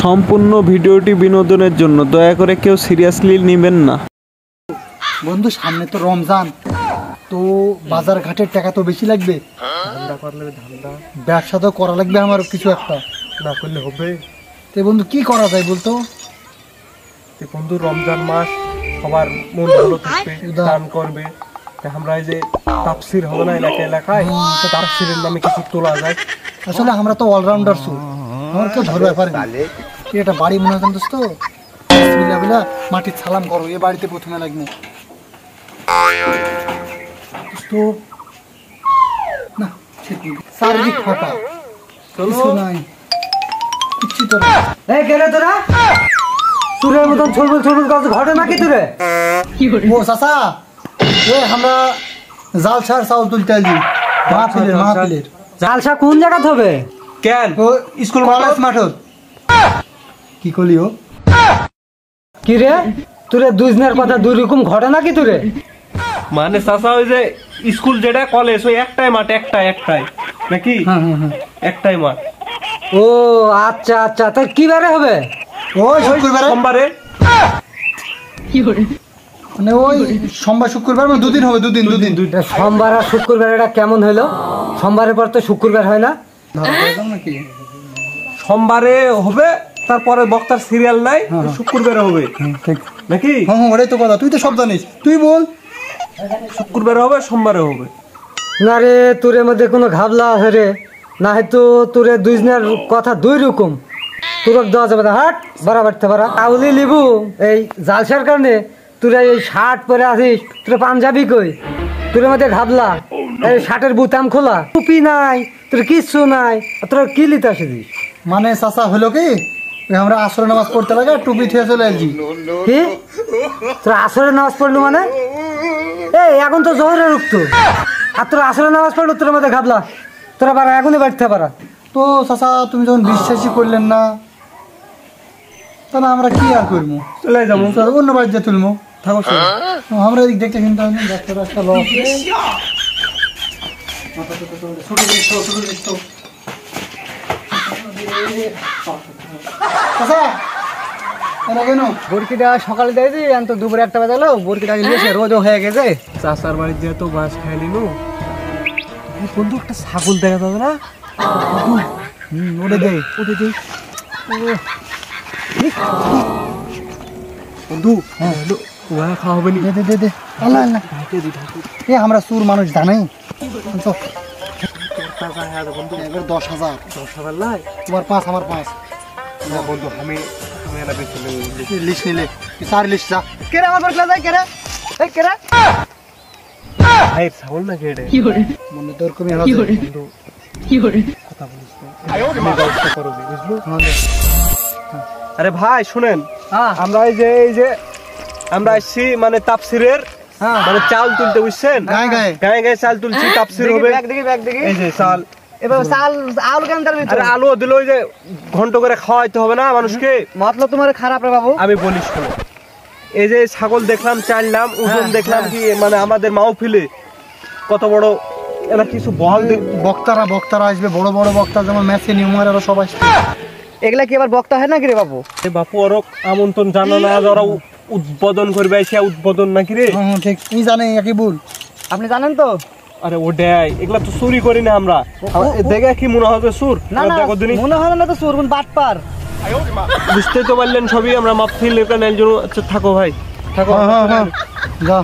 সম্পূর্ণ ভিডিওটি বিনোদনের জন্য, দয়া করে কেউ সিরিয়াসলি নেবেন না। বন্ধু, সামনে তো রমজান, তো বাজার ঘাটের টাকা তো বেশি লাগবে, ব্যবসা তো করা লাগবে আমার, কিছু একটা না করলে হবে। তো বন্ধু কি করা যায় বলতো? বন্ধু, রমজান মাস সবার মন ভালো থাকবে, দান করবে। আমরা এই যে তাফসির হবে না এলাকায়, তাফসিরের নামে কিছু তোলা যায়। আসলে আমরা তো অলরাউন্ডার সুর, আমার কেউ ধরবে পারে না। এটা বাড়ি মনে হয় দোস্ত, মাটির সালাম করো, এ বাড়িতে প্রথমে লাগবে তো না, চারিদিক ফাঁকা, কিছু নাই, কিচ্ছু তো না। এই কেন তোরা চুরের মতন ছুলবুল ছুলবুল কাজ ঘটে নাকি তোরে? ও চাচা, আমরা জালসার চাউল তুলতে আসি মাহফিলের। জালসা কোন জায়গাতে হবে? কেন স্কুল মাঠত কি করলি? ও কি রে, তোরে দুজনের কথা দুই রকম ঘটে নাকি তোরে? মানে চাচা, ওই যে স্কুল যেটা কলেজ, ওই একটাই মাঠ, একটাই নাকি? একটাই মাঠ। ও আচ্ছা আচ্ছা, তাই কি বারে হবে? ওই সোমবারে, মানে ওই সোমবার শুক্রবার, মানে দুদিন হবে, দুদিন। সোমবার আর শুক্রবার এটা কেমন হলো? সোমবারের পর তো শুক্রবার হয় না নাকি? সোমবারে হবে, তারপরে বক্তার সিরিয়াল নাই, শুক্রবারে হবে নাকি? ওটাই তো কথা, তুই তো সব জানিস, তুই বল। শুক্রবারে হবে, সোমবারে হবে। না রে, তোরের মধ্যে কোনো ঘাবলা আছে রে? না হয়তো তোরে দুজনের কথা দুই রকম, তোরক দেওয়া যাবে না। হাট বাড়াবাড়তে পারা আউলি লিবু এই জালসার কারণে তোরা এই শার্ট পরে আসিস, তোরা পাঞ্জাবি কই, তোর মধ্যে ঘাবলা, এই শার্টের বুতাম খোলা, টুপি নাই, তোর কিচ্ছু নাই, তোরা কি লিতে আসিস? মানে চাচা হলো কি, আমরা আসরে নামাজ পড়তে লাগে, টুপি থেকে চলে আসছি। কি তোরা আসরে নামাজ পড়লো? মানে এই এখন তো জোহরে রুখতো, আর তোরা আসরে নামাজ পড়লো, তোর মধ্যে ঘাবলা, তোরা পারা এখনই বাড়তে পারা। তো চাচা তুমি যখন বিশ্বাসই করলেন না, তাহলে আমরা কি আর করবো? চলে যাবো, অন্য বাড়িতে তুলবো, থাকো। আমরা এদিক দেখতে কিন্তু একটা লস। বরকিটা সকালে দেয় দি, তো দুপুরে একটা বাজালো, বরকিটা নিয়েছে, রোজও হয়ে গেছে। চাচার বাড়িতে তো বাস খাইলি নু বন্ধু, একটা ছাগল দেখা যাবে না? ওটা দে বন্ধু, খাওয়া হবে নি? দে আল্লাহ আল্লাহ, আমরা সুর মানুষ জানাই। 10,000 লাই, তোমার 5 আমার 5। বন্ধু, আমি লিস্ট নিলে 4 লিস্ট যা। কেরে আমার বরকলা যায়, কেরে এই কেরে ছাগল না কেটে মনে তোর কমে বন্ধু, কথা বলিস না, ব্যবস্থা করবি, বুঝলো? আরে ভাই শুনেন, আমরা এই যে আমরা আসছি মানে তাফসিরের, মানে চাল তুলতে, বুঝছেন? গায়ে চাল তুলছি, তাফসির হবে। এই যে চাল, এবার চাল আলু কেন তার ভিতরে? আরে আলু দিলে ওই যে ঘন্ট করে খাওয়াইতে হবে না মানুষকে? মতলব তোমার খারাপ রে বাবু। আমি বলি শোনো, এই যে ছাগল দেখলাম, চাইলাম, ওজন দেখলাম, কি মানে আমাদের মাহফিলে কত বড় এরা কিছু বল, বক্তারা আসবে, বড় বড় বক্তা, যেমন মেসি নিউমার, আরো সব আসবে। এগুলা কি আবার বক্তা হয় নাকি রে বাবু? বাপু ওরক আমন্ত্রণ জানো না, ওরা উদ্বোধন করবে, এসে উদ্বোধন নাকি রে? ঠিক, তুমি জানেন কি ভুল? আপনি জানেন তো? আরে ওটাই, এগুলা তো চুরি করি না আমরা। দেখে কি মনে হবে সুর? না না, মনে হয় না তো সুর, কোন বাটপার। বুঝতে তো পারলেন সবই, আমরা মাহফিল এখানে একজন। আচ্ছা থাকো ভাই, থাকো। যা